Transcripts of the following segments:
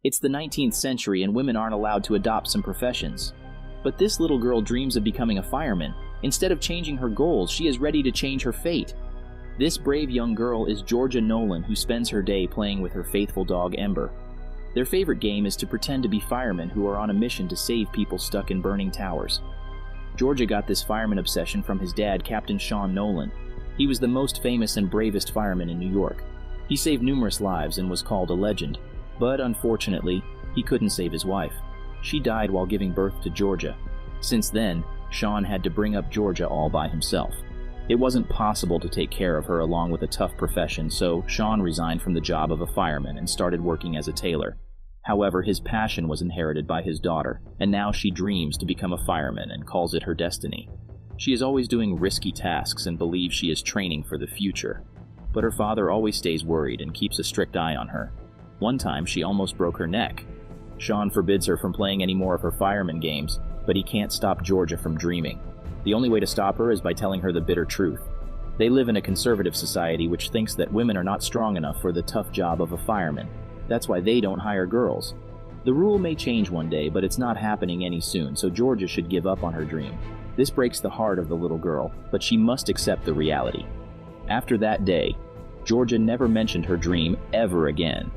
It's the 19th century and women aren't allowed to adopt some professions. But this little girl dreams of becoming a fireman. Instead of changing her goals, she is ready to change her fate. This brave young girl is Georgia Nolan, who spends her day playing with her faithful dog Ember. Their favorite game is to pretend to be firemen who are on a mission to save people stuck in burning towers. Georgia got this fireman obsession from his dad, Captain Shawn Nolan. He was the most famous and bravest fireman in New York. He saved numerous lives and was called a legend. But unfortunately, he couldn't save his wife. She died while giving birth to Georgia. Since then, Shawn had to bring up Georgia all by himself. It wasn't possible to take care of her along with a tough profession, so Shawn resigned from the job of a fireman and started working as a tailor. However, his passion was inherited by his daughter, and now she dreams to become a fireman and calls it her destiny. She is always doing risky tasks and believes she is training for the future. But her father always stays worried and keeps a strict eye on her. One time, she almost broke her neck. Shawn forbids her from playing any more of her fireman games, but he can't stop Georgia from dreaming. The only way to stop her is by telling her the bitter truth. They live in a conservative society which thinks that women are not strong enough for the tough job of a fireman. That's why they don't hire girls. The rule may change one day, but it's not happening any soon, so Georgia should give up on her dream. This breaks the heart of the little girl, but she must accept the reality. After that day, Georgia never mentioned her dream ever again.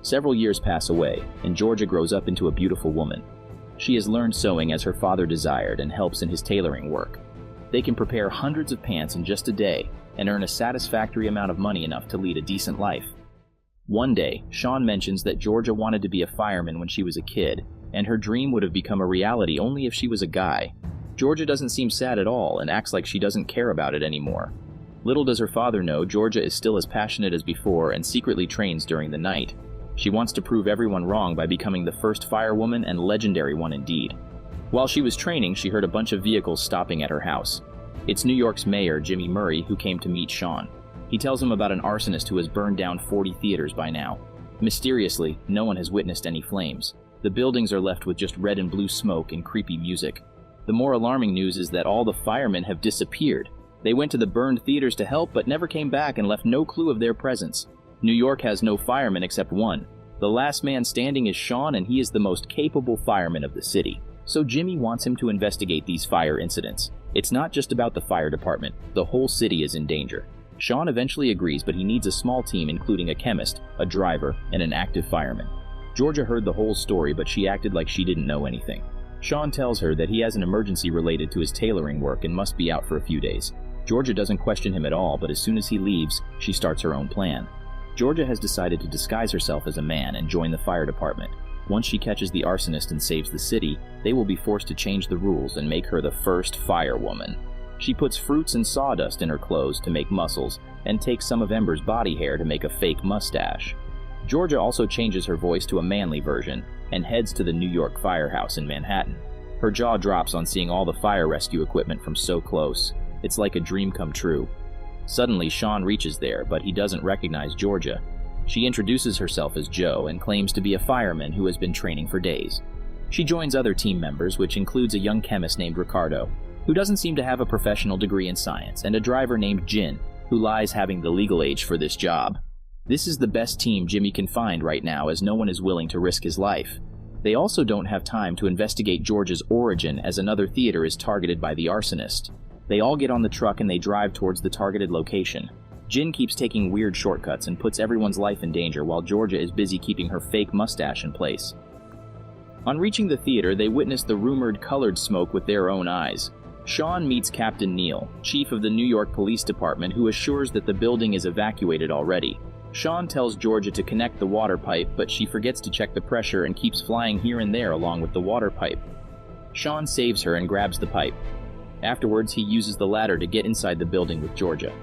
Several years pass away, and Georgia grows up into a beautiful woman. She has learned sewing as her father desired and helps in his tailoring work. They can prepare hundreds of pants in just a day and earn a satisfactory amount of money enough to lead a decent life. One day, Shawn mentions that Georgia wanted to be a fireman when she was a kid, and her dream would have become a reality only if she was a guy. Georgia doesn't seem sad at all and acts like she doesn't care about it anymore. Little does her father know, Georgia is still as passionate as before and secretly trains during the night. She wants to prove everyone wrong by becoming the first firewoman, and legendary one indeed. While she was training, she heard a bunch of vehicles stopping at her house. It's New York's mayor, Jimmy Murray, who came to meet Shawn. He tells him about an arsonist who has burned down 40 theaters by now. Mysteriously, no one has witnessed any flames. The buildings are left with just red and blue smoke and creepy music. The more alarming news is that all the firemen have disappeared. They went to the burned theaters to help, but never came back and left no clue of their presence. New York has no firemen except one. The last man standing is Shawn, and he is the most capable fireman of the city. So Jimmy wants him to investigate these fire incidents. It's not just about the fire department. The whole city is in danger. Shawn eventually agrees, but he needs a small team including a chemist, a driver, and an active fireman. Georgia heard the whole story, but she acted like she didn't know anything. Shawn tells her that he has an emergency related to his tailoring work and must be out for a few days. Georgia doesn't question him at all, but as soon as he leaves, she starts her own plan. Georgia has decided to disguise herself as a man and join the fire department. Once she catches the arsonist and saves the city, they will be forced to change the rules and make her the first firewoman. She puts fruits and sawdust in her clothes to make muscles, and takes some of Ember's body hair to make a fake mustache. Georgia also changes her voice to a manly version, and heads to the New York firehouse in Manhattan. Her jaw drops on seeing all the fire rescue equipment from so close. It's like a dream come true. Suddenly, Shawn reaches there, but he doesn't recognize Georgia. She introduces herself as Joe and claims to be a fireman who has been training for days. She joins other team members, which includes a young chemist named Ricardo, who doesn't seem to have a professional degree in science, and a driver named Jin, who lies having the legal age for this job. This is the best team Jimmy can find right now, as no one is willing to risk his life. They also don't have time to investigate Georgia's origin, as another theater is targeted by the arsonist. They all get on the truck and they drive towards the targeted location. Jin keeps taking weird shortcuts and puts everyone's life in danger while Georgia is busy keeping her fake mustache in place. On reaching the theater, they witness the rumored colored smoke with their own eyes. Shawn meets Captain Neal, chief of the New York Police Department, who assures that the building is evacuated already. Shawn tells Georgia to connect the water pipe, but she forgets to check the pressure and keeps flying here and there along with the water pipe. Shawn saves her and grabs the pipe. Afterwards, he uses the ladder to get inside the building with Georgia.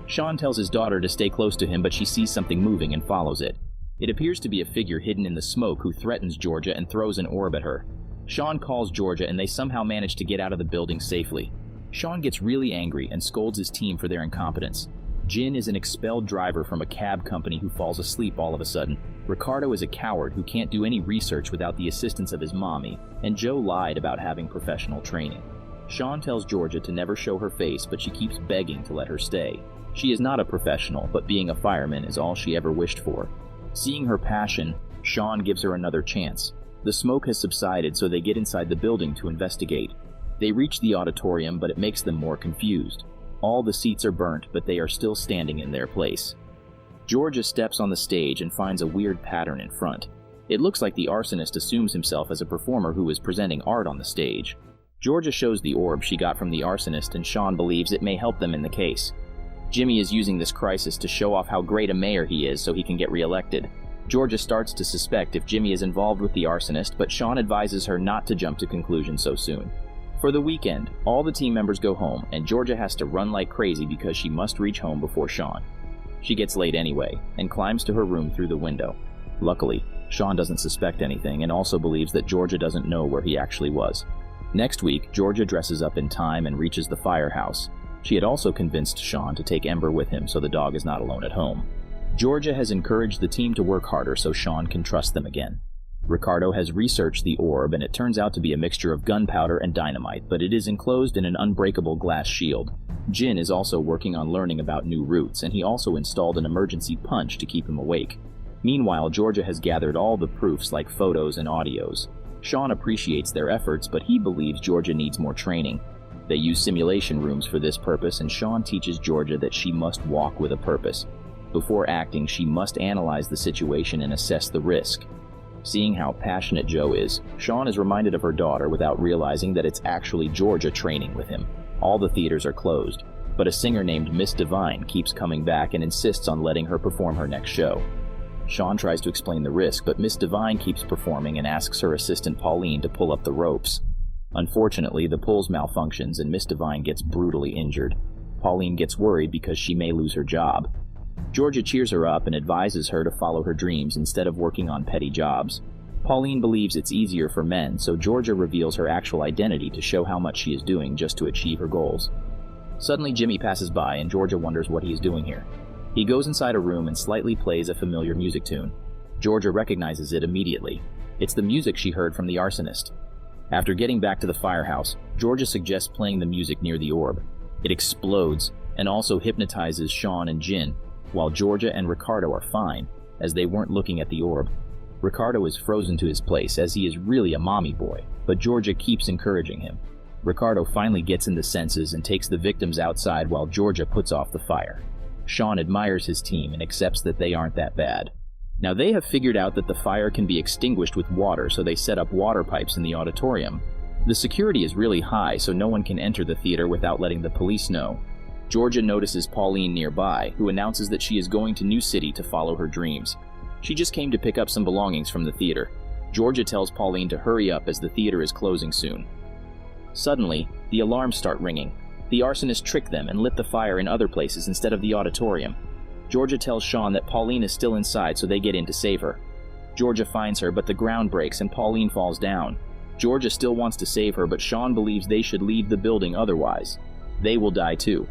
Shawn tells his daughter to stay close to him, but she sees something moving and follows it. It appears to be a figure hidden in the smoke who threatens Georgia and throws an orb at her. Shawn calls Georgia and they somehow manage to get out of the building safely. Shawn gets really angry and scolds his team for their incompetence. Jin is an expelled driver from a cab company who falls asleep all of a sudden. Ricardo is a coward who can't do any research without the assistance of his mommy, and Joe lied about having professional training. Shawn tells Georgia to never show her face, but she keeps begging to let her stay. She is not a professional, but being a fireman is all she ever wished for. Seeing her passion, Shawn gives her another chance. The smoke has subsided, so they get inside the building to investigate. They reach the auditorium, but it makes them more confused. All the seats are burnt, but they are still standing in their place. Georgia steps on the stage and finds a weird pattern in front. It looks like the arsonist assumes himself as a performer who is presenting art on the stage. Georgia shows the orb she got from the arsonist, and Shawn believes it may help them in the case. Jimmy is using this crisis to show off how great a mayor he is so he can get reelected. Georgia starts to suspect if Jimmy is involved with the arsonist, but Shawn advises her not to jump to conclusions so soon. For the weekend, all the team members go home, and Georgia has to run like crazy because she must reach home before Shawn. She gets late anyway, and climbs to her room through the window. Luckily, Shawn doesn't suspect anything and also believes that Georgia doesn't know where he actually was. Next week, Georgia dresses up in time and reaches the firehouse. She had also convinced Shawn to take Ember with him so the dog is not alone at home. Georgia has encouraged the team to work harder so Shawn can trust them again. Ricardo has researched the orb, and it turns out to be a mixture of gunpowder and dynamite, but it is enclosed in an unbreakable glass shield. Jin is also working on learning about new routes, and he also installed an emergency punch to keep him awake. Meanwhile, Georgia has gathered all the proofs like photos and audios. Shawn appreciates their efforts, but he believes Georgia needs more training. They use simulation rooms for this purpose, and Shawn teaches Georgia that she must walk with a purpose. Before acting, she must analyze the situation and assess the risk. Seeing how passionate Joe is, Shawn is reminded of her daughter without realizing that it's actually Georgia training with him. All the theaters are closed, but a singer named Miss Divine keeps coming back and insists on letting her perform her next show. Shawn tries to explain the risk, but Miss Divine keeps performing and asks her assistant Pauline to pull up the ropes. Unfortunately, the pulls malfunctions and Miss Divine gets brutally injured. Pauline gets worried because she may lose her job. Georgia cheers her up and advises her to follow her dreams instead of working on petty jobs. Pauline believes it's easier for men, so Georgia reveals her actual identity to show how much she is doing just to achieve her goals. Suddenly, Jimmy passes by and Georgia wonders what he is doing here. He goes inside a room and slightly plays a familiar music tune. Georgia recognizes it immediately. It's the music she heard from the arsonist. After getting back to the firehouse, Georgia suggests playing the music near the orb. It explodes and also hypnotizes Shawn and Jin, while Georgia and Ricardo are fine, as they weren't looking at the orb. Ricardo is frozen to his place as he is really a mommy boy, but Georgia keeps encouraging him. Ricardo finally gets in the senses and takes the victims outside while Georgia puts off the fire. Shawn admires his team and accepts that they aren't that bad. Now they have figured out that the fire can be extinguished with water, so they set up water pipes in the auditorium. The security is really high, so no one can enter the theater without letting the police know. Georgia notices Pauline nearby, who announces that she is going to New City to follow her dreams. She just came to pick up some belongings from the theater. Georgia tells Pauline to hurry up as the theater is closing soon. Suddenly, the alarms start ringing. The arsonist tricked them and lit the fire in other places instead of the auditorium. Georgia tells Shawn that Pauline is still inside, so they get in to save her. Georgia finds her, but the ground breaks and Pauline falls down. Georgia still wants to save her, but Shawn believes they should leave the building otherwise. They will die too.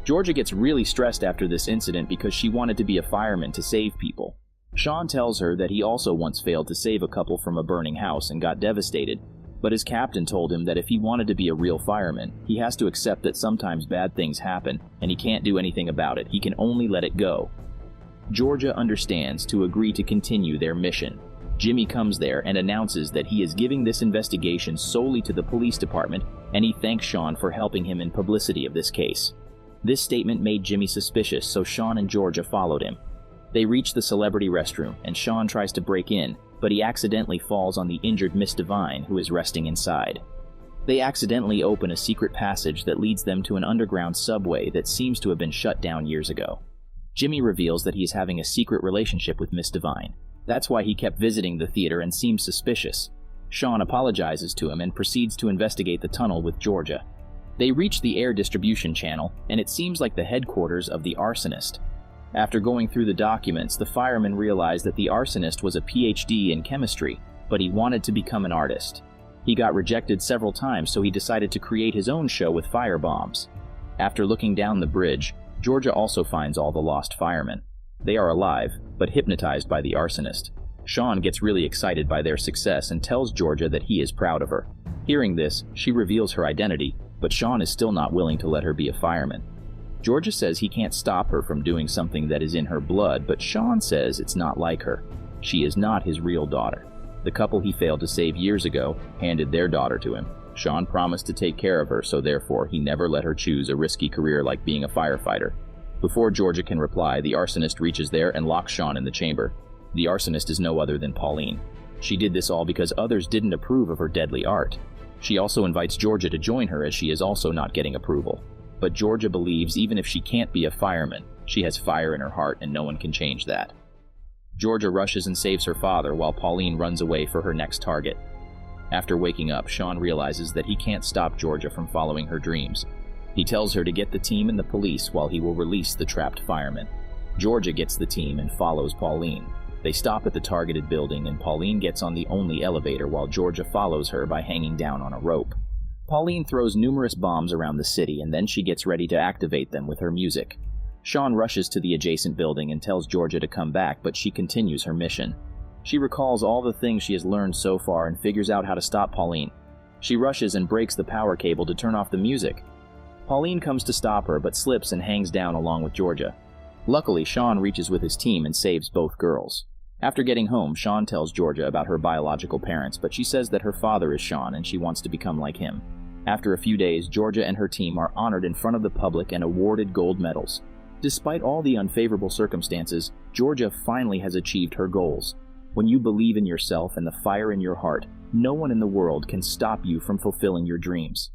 Georgia gets really stressed after this incident because she wanted to be a fireman to save people. Shawn tells her that he also once failed to save a couple from a burning house and got devastated, but his captain told him that if he wanted to be a real fireman, he has to accept that sometimes bad things happen and he can't do anything about it. He can only let it go. Georgia understands to agree to continue their mission. Jimmy comes there and announces that he is giving this investigation solely to the police department, and he thanks Shawn for helping him in publicity of this case. This statement made Jimmy suspicious, so Shawn and Georgia followed him. They reach the celebrity restroom, and Shawn tries to break in, but he accidentally falls on the injured Miss Divine, who is resting inside. They accidentally open a secret passage that leads them to an underground subway that seems to have been shut down years ago. Jimmy reveals that he is having a secret relationship with Miss Divine. That's why he kept visiting the theater and seems suspicious. Shawn apologizes to him and proceeds to investigate the tunnel with Georgia. They reach the air distribution channel, and it seems like the headquarters of the arsonist. After going through the documents, the firemen realized that the arsonist was a PhD in chemistry, but he wanted to become an artist. He got rejected several times, so he decided to create his own show with firebombs. After looking down the bridge, Georgia also finds all the lost firemen. They are alive, but hypnotized by the arsonist. Shawn gets really excited by their success and tells Georgia that he is proud of her. Hearing this, she reveals her identity, but Shawn is still not willing to let her be a fireman. Georgia says he can't stop her from doing something that is in her blood, but Shawn says it's not like her. She is not his real daughter. The couple he failed to save years ago handed their daughter to him. Shawn promised to take care of her, so therefore he never let her choose a risky career like being a firefighter. Before Georgia can reply, the arsonist reaches there and locks Shawn in the chamber. The arsonist is no other than Pauline. She did this all because others didn't approve of her deadly art. She also invites Georgia to join her, as she is also not getting approval. But Georgia believes even if she can't be a fireman, she has fire in her heart and no one can change that. Georgia rushes and saves her father while Pauline runs away for her next target. After waking up, Shawn realizes that he can't stop Georgia from following her dreams. He tells her to get the team and the police while he will release the trapped firemen. Georgia gets the team and follows Pauline. They stop at the targeted building and Pauline gets on the only elevator while Georgia follows her by hanging down on a rope. Pauline throws numerous bombs around the city and then she gets ready to activate them with her music. Shawn rushes to the adjacent building and tells Georgia to come back, but she continues her mission. She recalls all the things she has learned so far and figures out how to stop Pauline. She rushes and breaks the power cable to turn off the music. Pauline comes to stop her but slips and hangs down along with Georgia. Luckily, Shawn reaches with his team and saves both girls. After getting home, Shawn tells Georgia about her biological parents, but she says that her father is Shawn and she wants to become like him. After a few days, Georgia and her team are honored in front of the public and awarded gold medals. Despite all the unfavorable circumstances, Georgia finally has achieved her goals. When you believe in yourself and the fire in your heart, no one in the world can stop you from fulfilling your dreams.